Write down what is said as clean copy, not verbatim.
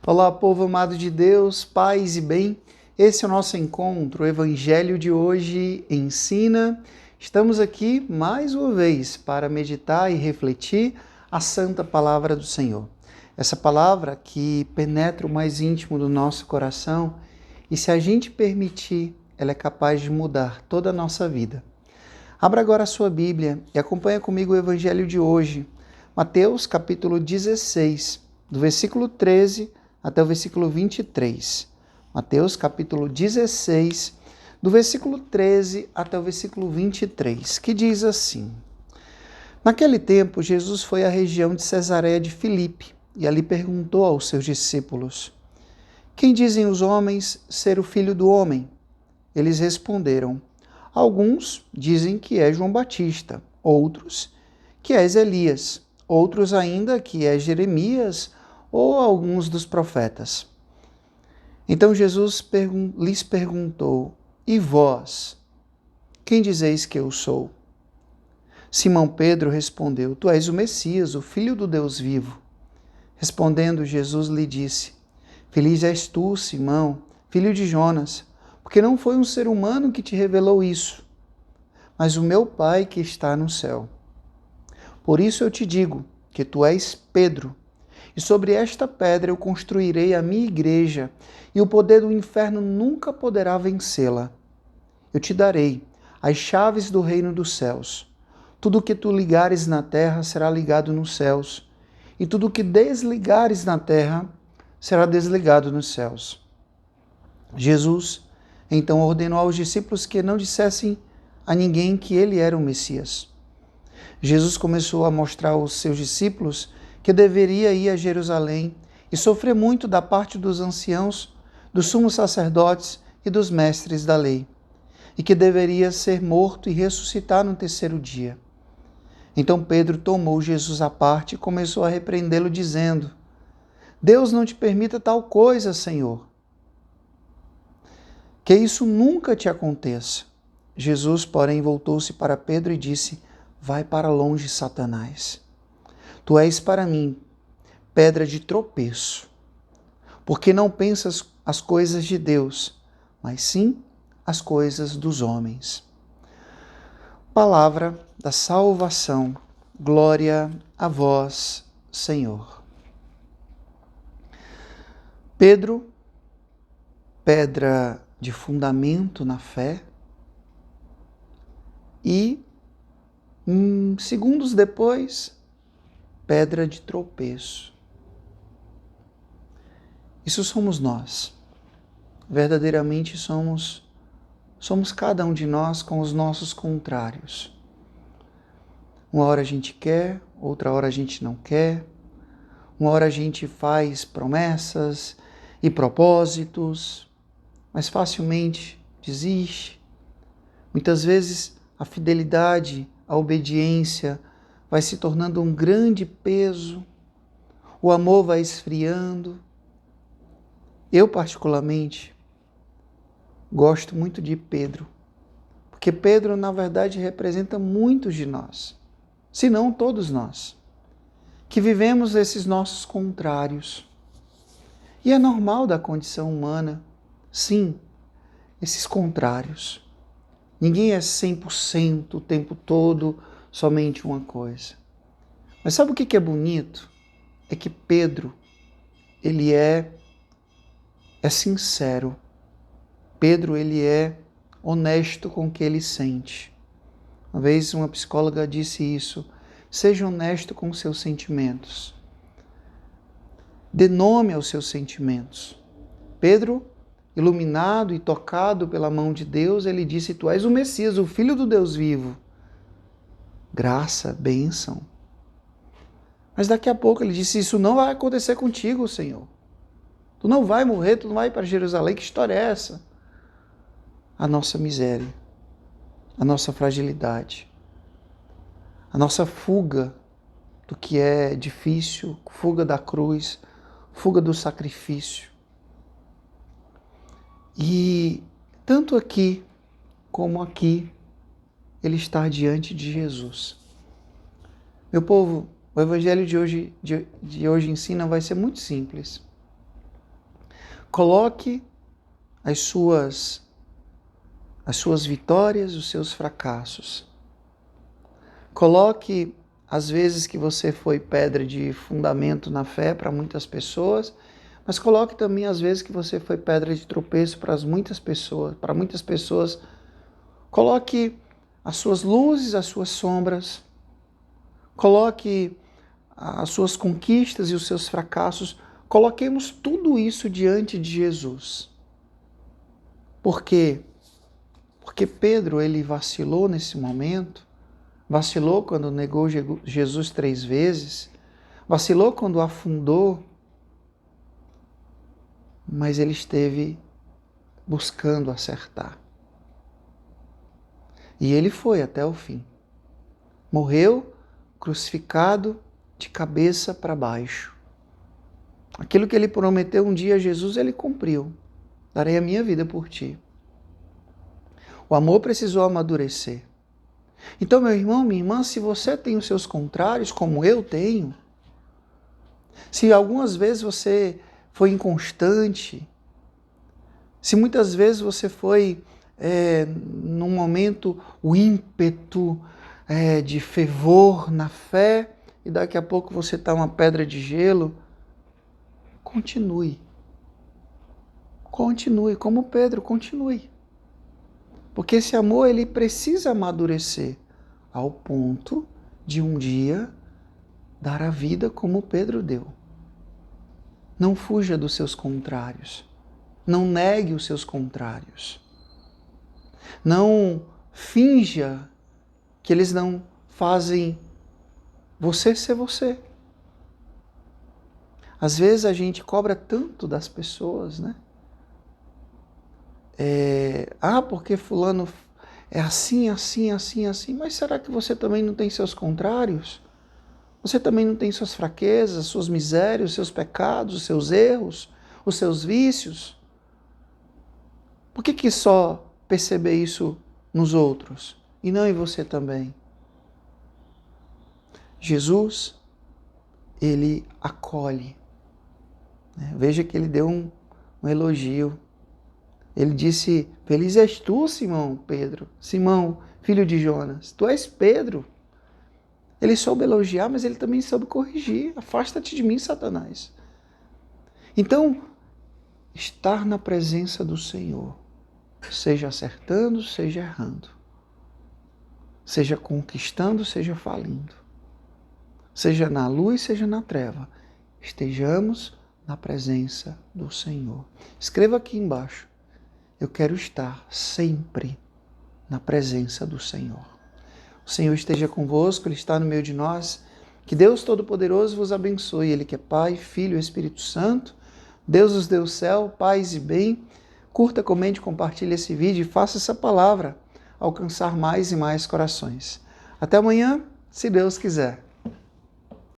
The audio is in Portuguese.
Olá, povo amado de Deus, paz e bem. Esse é o nosso encontro, o Evangelho de hoje ensina. Estamos aqui mais uma vez para meditar e refletir a santa palavra do Senhor. Essa palavra que penetra o mais íntimo do nosso coração e, se a gente permitir, ela é capaz de mudar toda a nossa vida. Abra agora a sua Bíblia e acompanha comigo o Evangelho de hoje. Mateus capítulo 16, do versículo 13 até o versículo 23. Mateus capítulo 16, do versículo 13 até o versículo 23, que diz assim: Naquele tempo, Jesus foi à região de Cesareia de Filipe e ali perguntou aos seus discípulos: Quem dizem os homens ser o Filho do Homem? Eles responderam: Alguns dizem que é João Batista, outros que é Elias, outros ainda que é Jeremias ou alguns dos profetas. Então Jesus lhes perguntou: E vós, quem dizeis que eu sou? Simão Pedro respondeu: Tu és o Messias, o Filho do Deus vivo. Respondendo, Jesus lhe disse: Feliz és tu, Simão, filho de Jonas, porque não foi um ser humano que te revelou isso, mas o meu Pai que está no céu. Por isso eu te digo que tu és Pedro, e sobre esta pedra eu construirei a minha igreja, e o poder do inferno nunca poderá vencê-la. Eu te darei as chaves do reino dos céus. Tudo o que tu ligares na terra será ligado nos céus, e tudo o que desligares na terra será desligado nos céus. Jesus então ordenou aos discípulos que não dissessem a ninguém que ele era o Messias. Jesus começou a mostrar aos seus discípulos que deveria ir a Jerusalém e sofrer muito da parte dos anciãos, dos sumos sacerdotes e dos mestres da lei, e que deveria ser morto e ressuscitar no terceiro dia. Então Pedro tomou Jesus à parte e começou a repreendê-lo, dizendo: Deus não te permita tal coisa, Senhor. Que isso nunca te aconteça. Jesus, porém, voltou-se para Pedro e disse: Vai para longe, Satanás. Tu és para mim pedra de tropeço, porque não pensas as coisas de Deus, mas sim as coisas dos homens. Palavra da salvação. Glória a vós, Senhor. Pedro, pedra de fundamento na fé, e segundos depois, pedra de tropeço. Isso somos nós. Verdadeiramente somos cada um de nós com os nossos contrários. Uma hora a gente quer, outra hora a gente não quer. Uma hora a gente faz promessas e propósitos, mas facilmente desiste. Muitas vezes a fidelidade, a obediência vai se tornando um grande peso, o amor vai esfriando. Eu, particularmente, gosto muito de Pedro, porque Pedro, na verdade, representa muitos de nós, se não todos nós, que vivemos esses nossos contrários. E é normal da condição humana, sim, esses contrários. Ninguém é 100% o tempo todo somente uma coisa. Mas sabe o que é bonito? É que Pedro, ele é sincero. Pedro, ele é honesto com o que ele sente. Uma vez uma psicóloga disse isso: seja honesto com os seus sentimentos. Dê nome aos seus sentimentos. Pedro, iluminado e tocado pela mão de Deus, ele disse: Tu és o Messias, o Filho do Deus vivo. Graça, bênção. Mas daqui a pouco ele disse: Isso não vai acontecer contigo, Senhor. Tu não vai morrer, tu não vai para Jerusalém. Que história é essa? A nossa miséria, a nossa fragilidade, a nossa fuga do que é difícil, fuga da cruz, fuga do sacrifício. E tanto aqui como aqui, ele está diante de Jesus. Meu povo, o evangelho de hoje ensina vai ser muito simples. Coloque as suas vitórias, os seus fracassos. Coloque as vezes que você foi pedra de fundamento na fé para muitas pessoas, mas coloque também as vezes que você foi pedra de tropeço para muitas pessoas. Para muitas pessoas, coloque as suas luzes, as suas sombras. Coloque as suas conquistas e os seus fracassos. Coloquemos tudo isso diante de Jesus. Por quê? Porque Pedro, ele vacilou nesse momento, vacilou quando negou Jesus 3 vezes, vacilou quando afundou, mas ele esteve buscando acertar. E ele foi até o fim. Morreu crucificado de cabeça para baixo. Aquilo que ele prometeu um dia a Jesus, ele cumpriu. Darei a minha vida por ti. O amor precisou amadurecer. Então, meu irmão, minha irmã, se você tem os seus contrários, como eu tenho, se algumas vezes você foi inconstante, se muitas vezes você foi, num momento, o ímpeto de fervor na fé, e daqui a pouco você está uma pedra de gelo, continue. Continue, como Pedro, continue. Porque esse amor, ele precisa amadurecer ao ponto de um dia dar a vida como Pedro deu. Não fuja dos seus contrários. Não negue os seus contrários. Não finja que eles não fazem você ser você. Às vezes a gente cobra tanto das pessoas, né? Porque fulano é assim, assim, assim, assim. Mas será que você também não tem seus contrários? Você também não tem suas fraquezas, suas misérias, os seus pecados, os seus erros, os seus vícios? Por que só perceber isso nos outros e não em você também? Jesus, ele acolhe. Veja que ele deu um elogio. Ele disse: feliz és tu, Simão, Pedro, Simão, filho de Jonas. Tu és Pedro. Ele soube elogiar, mas ele também soube corrigir. Afasta-te de mim, Satanás. Então, estar na presença do Senhor, seja acertando, seja errando, seja conquistando, seja falindo, seja na luz, seja na treva, estejamos na presença do Senhor. Escreva aqui embaixo: eu quero estar sempre na presença do Senhor. O Senhor esteja convosco, Ele está no meio de nós. Que Deus Todo-Poderoso vos abençoe. Ele que é Pai, Filho e Espírito Santo. Deus os deu o céu, paz e bem. Curta, comente, compartilhe esse vídeo e faça essa palavra alcançar mais e mais corações. Até amanhã, se Deus quiser.